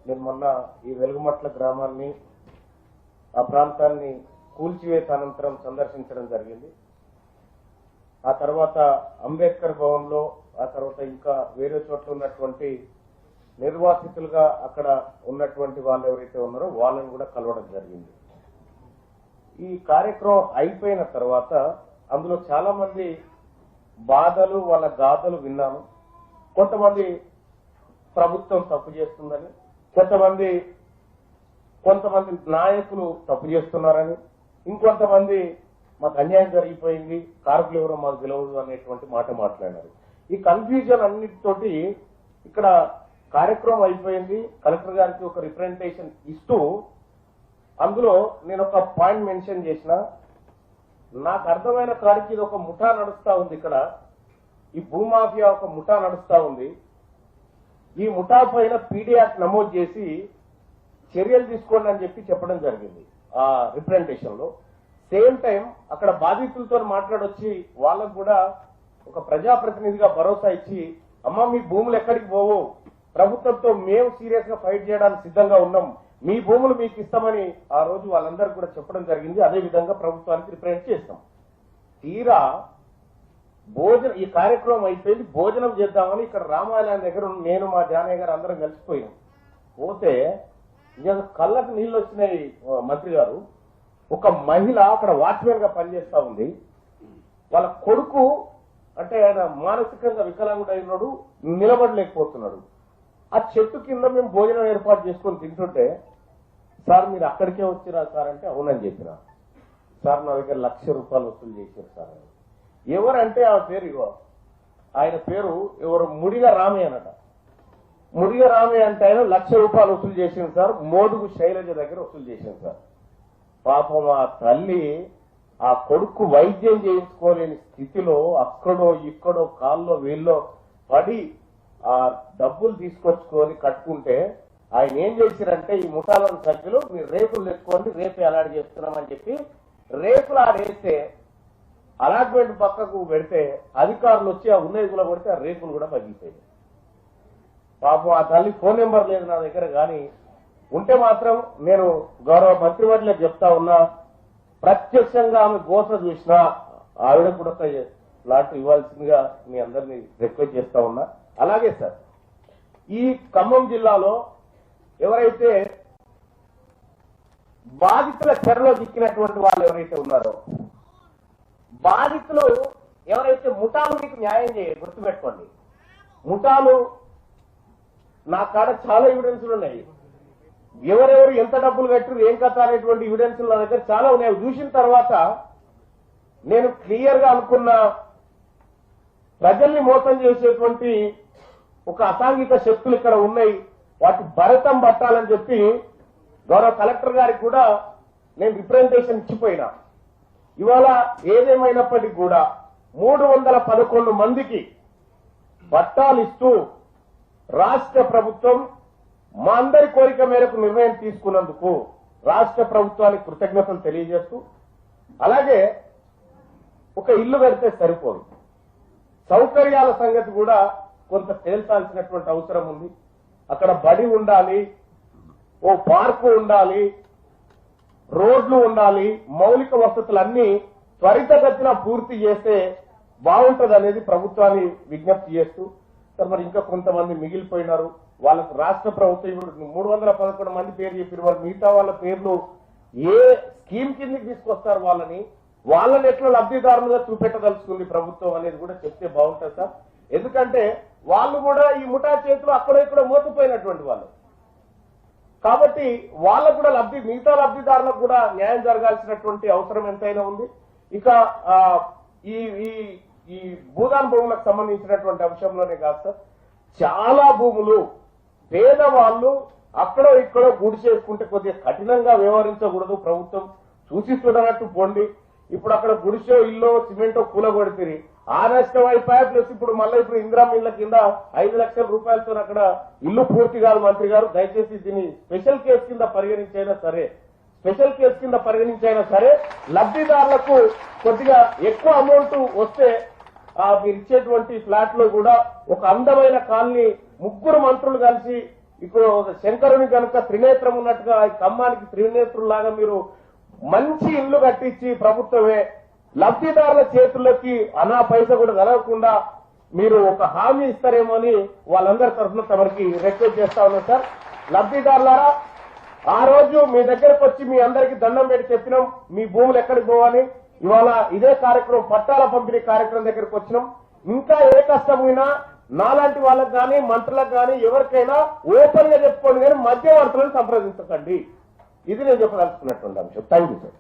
నేను మొన్న ఈ వెలుగుమట్ల గ్రామాన్ని ఆ ప్రాంతాన్ని కూల్చివేత అనంతరం సందర్శించడం జరిగింది. ఆ తర్వాత అంబేద్కర్ భవన్ లో, ఆ తర్వాత ఇంకా వేరే చోట్ల ఉన్నటువంటి నిర్వాసితులుగా అక్కడ ఉన్నటువంటి వాళ్ళు ఎవరైతే ఉన్నారో వాళ్ళని కూడా కలవడం జరిగింది. ఈ కార్యక్రమం అయిపోయిన తర్వాత అందులో చాలా మంది బాధలు, వాళ్ళ గాథలు విన్నాను. కొంతమంది ప్రభుత్వం తప్పు చేస్తుందని, కొంతమంది నాయకులు తప్పు చేస్తున్నారని, ఇంకొంతమంది మాకు అన్యాయం జరిగిపోయింది, కారకులు ఎవరో మాకు తెలియదు అనేటువంటి మాట మాట్లాడారు. ఈ కన్ఫ్యూజన్ అన్నిటితోటి ఇక్కడ కార్యక్రమం అయిపోయింది. కలెక్టర్ గారికి ఒక రిప్రజెంటేషన్ ఇస్తూ అందులో నేను ఒక పాయింట్ మెన్షన్ చేసిన, నాకు అర్థమైన కాడికి ఇది ఒక ముఠా నడుస్తా ఉంది. ఇక్కడ ఈ భూమాఫియా ఒక ముఠా నడుస్తా ఉంది. ఈ ముఠా పైన పీడీ యాక్ట్ నమోదు చేసి చర్యలు తీసుకోండి అని చెప్పడం జరిగింది ఆ రిప్రజెంటేషన్ లో. సేమ్ టైం అక్కడ బాధితులతో మాట్లాడొచ్చి వాళ్ళకు కూడా ఒక ప్రజాప్రతినిధిగా భరోసా ఇచ్చి, అమ్మ మీ భూములు ఎక్కడికి పోవు, ప్రభుత్వంతో మేము సీరియస్ గా ఫైట్ చేయడానికి సిద్ధంగా ఉన్నాం, మీ భూములు మీకు ఇస్తామని ఆ రోజు వాళ్ళందరూ కూడా చెప్పడం జరిగింది. అదే విధంగా ప్రభుత్వానికి రిప్రజెంట్ చేస్తాం. తీరా ఈ కార్యక్రమం అయిపోయింది, భోజనం చేద్దామని ఇక్కడ రామాలయం దగ్గర నేను మా జానయ్య గారు అందరం కలిసిపోయాం. పోతే కళ్ళకు నీళ్లు వచ్చినాయి. మంత్రి గారు, ఒక మహిళ అక్కడ వాచ్మెన్ గా పనిచేస్తా ఉంది. వాళ్ళ కొడుకు అంటే ఆయన మానసికంగా వికలాంగుడు అయినాడు, నిలబడలేకపోతున్నాడు. ఆ చెట్టు కింద మేము భోజనం ఏర్పాటు చేసుకొని తింటుంటే, సార్ మీరు అక్కడికే వచ్చిరా సార్ అంటే అవునని చెప్పిన. సార్ నా దగ్గర ₹1,00,000 వసూలు చేశారు సార్. ఎవరంటే ఆ పేరు ఇవ్వ, ఆయన పేరు ఎవరు ముడిగ రామయ్య అనట. ముడిగ రామయ్య అంటే ఆయన ₹1,00,000 వసూలు చేసింది సార్. మోదుగు శైలజ దగ్గర వసూలు చేసింది సార్. పాపం ఆ తల్లి ఆ కొడుకు వైద్యం చేయించుకోలేని స్థితిలో అక్కడో ఇక్కడో కాల్లో వీళ్ళో పడి ఆ డబ్బులు తీసుకొచ్చుకొని కట్టుకుంటే ఆయన ఏం చేశారంటే, ఈ ముఠాలోని సభ్యులు మీరు రేకులు తెచ్చుకోండి, రేపే అలాట్ చేస్తున్నామని చెప్పి రేకులు ఆడేస్తే అలాట్మెంట్ పక్కకు పెడితే అధికారులు వచ్చి ఆ ఉన్నది కూడా కొడితే ఆ రేకులు కూడా పగిలిపోయాయి. పాపం ఆ తల్లి ఫోన్ నెంబర్ లేదు నా దగ్గర, కానీ ఉంటే మాత్రం నేను గౌరవ మంత్రివర్యులకు చెప్తా ఉన్నా, ప్రత్యక్షంగా ఆమె గోస చూసినా ఆవిడ కూడా ప్లాట్ ఇవ్వాల్సిందిగా మీ అందరినీ రిక్వెస్ట్ చేస్తా ఉన్నా. అలాగే సార్, ఈ ఖమ్మం జిల్లాలో ఎవరైతే బాధితుల చెరలో చిక్కినటువంటి వాళ్ళు ఎవరైతే ఉన్నారో, బాధితులు ఎవరైతే ముఠాలు మీకు న్యాయం చేయాలి, గుర్తుపెట్టుకోండి. ముఠాలు నా కాడ చాలా ఎవిడెన్సులు ఉన్నాయి. ఎవరెవరు ఎంత డబ్బులు కట్టారు, ఏం కథ అనేటువంటి ఎవిడెన్సులు నా దగ్గర చాలా ఉన్నాయి. చూసిన తర్వాత నేను క్లియర్ గా అనుకున్న, ప్రజల్ని మోసం చేసేటువంటి ఒక అసాంఘిక శక్తులు ఇక్కడ ఉన్నాయి, వాటి భరతం పట్టాలని చెప్పి గౌరవ కలెక్టర్ గారికి కూడా నేను రిప్రజెంటేషన్ ఇచ్చిపోయినా. ఇవాళ ఏదేమైనప్పటికీ కూడా 311 మందికి పట్టాలు ఇస్తూ రాష్ట్ర ప్రభుత్వం మా అందరి కోరిక మేరకు నిర్ణయం తీసుకున్నందుకు రాష్ట్ర ప్రభుత్వానికి కృతజ్ఞతలు తెలియజేస్తూ, అలాగే ఒక ఇల్లు కడితే సరిపోదు, సౌకర్యాల సంగతి కూడా కొంత తేల్చాల్సినటువంటి అవసరం ఉంది. అక్కడ బడి ఉండాలి, ఓ పార్కు ఉండాలి, రోడ్లు ఉండాలి, మౌలిక వసతులన్నీ త్వరితగతిన పూర్తి చేస్తే బాగుంటుంది అనేది ప్రభుత్వాన్ని విజ్ఞప్తి చేస్తూ, సార్ మరి ఇంకా కొంతమంది మిగిలిపోయినారు, వాళ్ళకు రాష్ట్ర ప్రభుత్వం ఇప్పుడు 311 మంది పేరు చెప్పిన వాళ్ళు, మిగతా వాళ్ళ పేర్లు ఏ స్కీమ్ కిందకి తీసుకొస్తారు, వాళ్ళని ఎట్లా లబ్ధిదారులుగా చూపెట్టదలుచుకుంది ప్రభుత్వం అనేది కూడా చెప్తే బాగుంటుంది సార్. ఎందుకంటే వాళ్ళు కూడా ఈ ముఠా చేతులు అక్కడో ఇక్కడ మోసపోయినటువంటి వాళ్ళు కాబట్టి వాళ్ళకు కూడా మిగతా లబ్ధిదారులకు కూడా న్యాయం జరగాల్సినటువంటి అవసరం ఎంతైనా ఉంది. ఇక ఈ భూదాన్ భూములకు సంబంధించినటువంటి అంశంలోనే కాదు సార్, చాలా భూములు పేదవాళ్ళు అక్కడో ఇక్కడో గుడి చేసుకుంటే కొద్దిగా కఠినంగా వ్యవహరించకూడదు, ప్రభుత్వం చూసి చూడనట్టు పోండి. ఇప్పుడు అక్కడ గుడిసో ఇల్లు సిమెంటో కూలగొడితే ఆ నష్టం అయిపోయా, ప్లస్ ఇప్పుడు మళ్ళీ ఇందిరా మిల్ల కింద 5 లక్షల రూపాయలతో అక్కడ ఇల్లు పూర్తి కాదు. మంత్రి గారు దయచేసి దీన్ని స్పెషల్ కేసు కింద పరిగణించైనా సరే లబ్ధిదారులకు కొద్దిగా ఎక్కువ అమౌంట్ వస్తే మీరు ఇచ్చేటువంటి ఫ్లాట్ లో కూడా ఒక అందమైన కాలనీ 3 మంత్రులు కలిసి ఇప్పుడు శంకరుని కనుక త్రినేత్రం ఉన్నట్టుగా ఈ ఖమ్మానికి త్రినేత్రులాగా మీరు మంచి ఇల్లు కట్టించి ప్రభుత్వమే లబ్ధిదారుల చేతుల్లోకి అనా పైసా కూడా కలగకుండా మీరు ఒక హామీ ఇస్తారేమో అని వాళ్ళందరి తరఫున తమరికి రిక్వెస్ట్ చేస్తా ఉన్నాం సార్. లబ్ధిదారులారా, ఆ రోజు మీ దగ్గరకు వచ్చి మీ అందరికీ దండం పెట్టి చెప్పినాం మీ భూములు ఎక్కడికి పోవాలి. ఇవాళ ఇదే కార్యక్రమం పట్టాల పంపిణీ కార్యక్రమం దగ్గరకు వచ్చినాం. ఇంకా ఏ కష్టమైనా నాలాంటి వాళ్ళకి కానీ మంత్రులకు కానీ ఎవరికైనా ఓపెన్ గా చెప్పుకోండి, కానీ మధ్యవర్తులను సంప్రదించకండి. ఇది నేను చెప్పదలుచుకున్నటువంటి అంశం. Thank you sir.